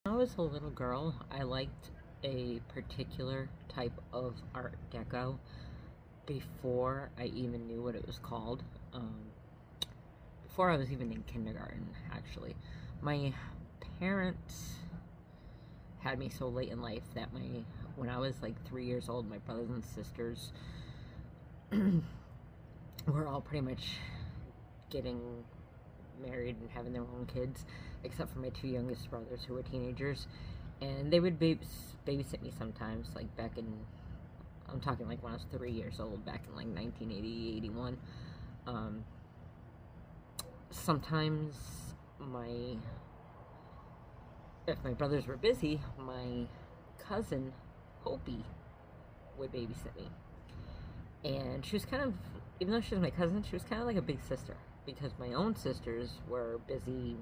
When I was a little girl, I liked a particular type of Art Deco before I even knew what it was called. Before I was even in kindergarten, actually. My parents had me so late in life that when I was like 3 years old, my brothers and sisters were all pretty much getting married and having their own kids, except for my two youngest brothers who were teenagers. And they would babysit me sometimes, like back in, I'm talking like when I was 3 years old, back in like 1980, 81. Um, Sometimes my, if my brothers were busy, my cousin, Hopi, would babysit me. And she was kind of, even though she was my cousin, she was kind of like a big sister because my own sisters were busy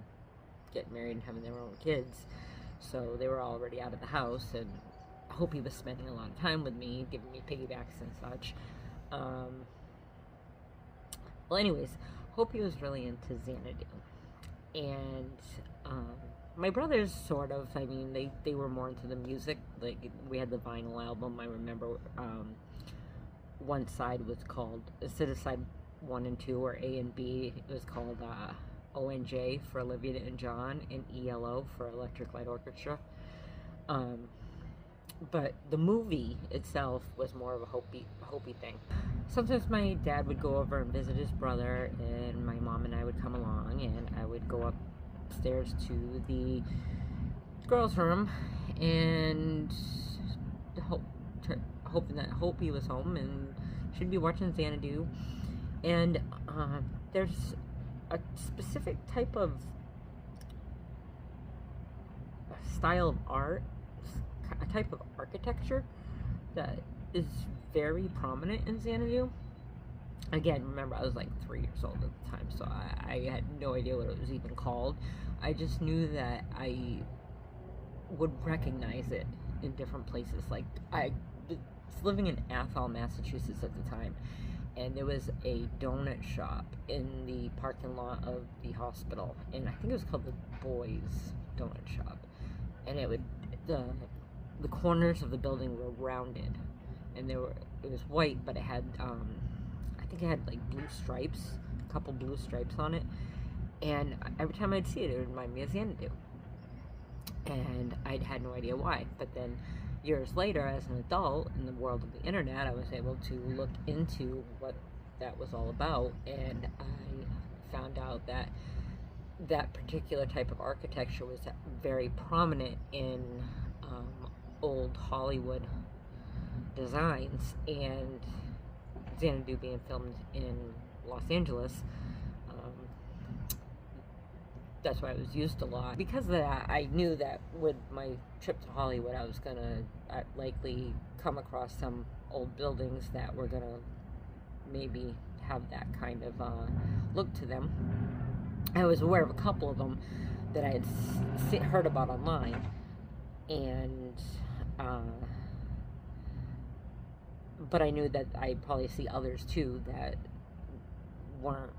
getting married and having their own kids. So they were already out of the house, and I hope he was spending a lot of time with me, giving me piggybacks and such. Um, anyways, hope he was really into Xanadu. And um, my brothers, sort of, I mean, they were more into the music. Like, we had the vinyl album, I remember. One side was called, instead of side 1 and 2 or A and B, it was called ONJ for Olivia and John, and ELO for Electric Light Orchestra. Um, but the movie itself was more of a Hopi thing. Sometimes my dad would go over and visit his brother, and my mom and I would come along, and I would go upstairs to the girls' room and hope, hoping that Hopi was home and should be watching Xanadu. And there's a specific type of style of art, a type of architecture that is very prominent in Xanadu. Again, remember, I was like 3 years old at the time, so I had no idea what it was even called. I just knew that I would recognize it in different places. Like, I was living in Athol, Massachusetts at the time, and there was a donut shop in the parking lot of the hospital, and I think it was called the Boys Donut Shop. And the the corners of the building were rounded, and it was white, but it had I think it had like blue stripes, a couple blue stripes on it. And every time I'd see it, it would remind me of Xanadu, and I had no idea why. But then years later, as an adult in the world of the internet, I was able to look into what that was all about, and I found out that that particular type of architecture was very prominent in old Hollywood designs, and Xanadu being filmed in Los Angeles, that's why it was used a lot. Because of that, I knew that with my trip to Hollywood, I was gonna likely come across some old buildings that were gonna maybe have that kind of look to them. I was aware of a couple of them that I had heard about online, and uh, but I knew that I'd probably see others too that weren't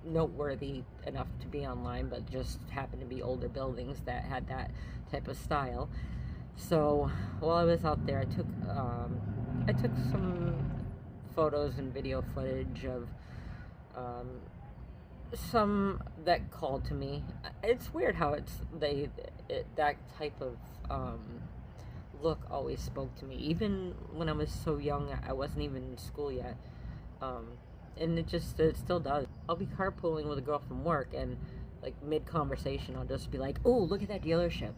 noteworthy enough to be online, but just happened to be older buildings that had that type of style. So while I was out there, I took some photos and video footage of um, some that called to me. It's weird how that type of look always spoke to me. Even when I was so young, I wasn't even in school yet. Um, and it still does. I'll be carpooling with a girl from work, and like mid conversation, I'll just be like, "Oh, look at that dealership,"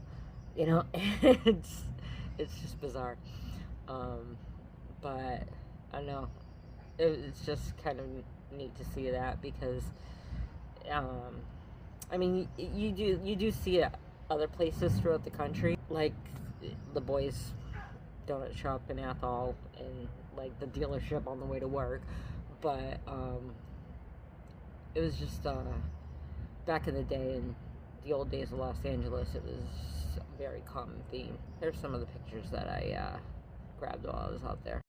you know. it's it's just bizarre. Um, but I don't know. It's just kind of neat to see that because, um, I mean, you do see it other places throughout the country, like the Boys Donut Shop in Athol, and like the dealership on the way to work. But it was just back in the day, in the old days of Los Angeles, it was a very common theme. Here's some of the pictures that I grabbed while I was out there.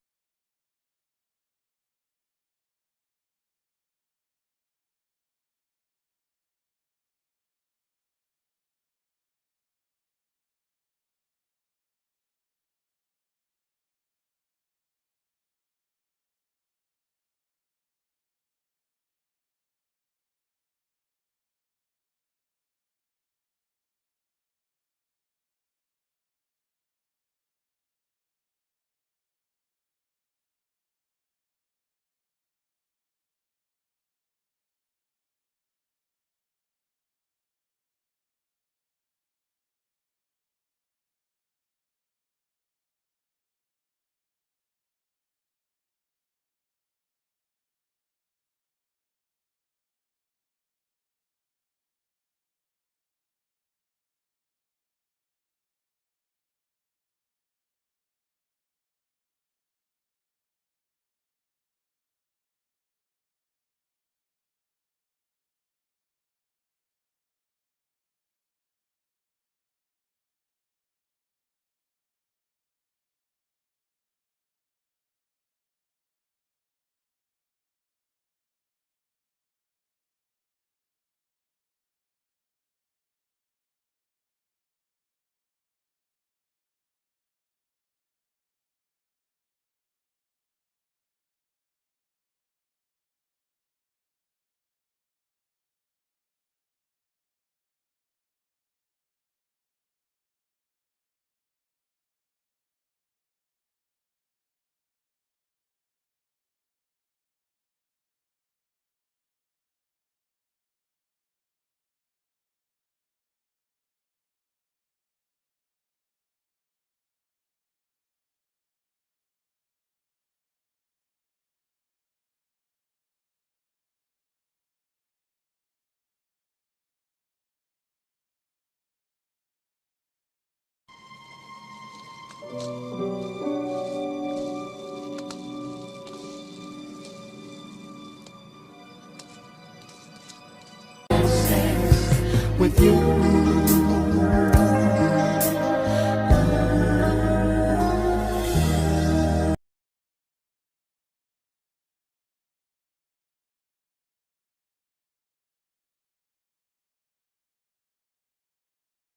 With you.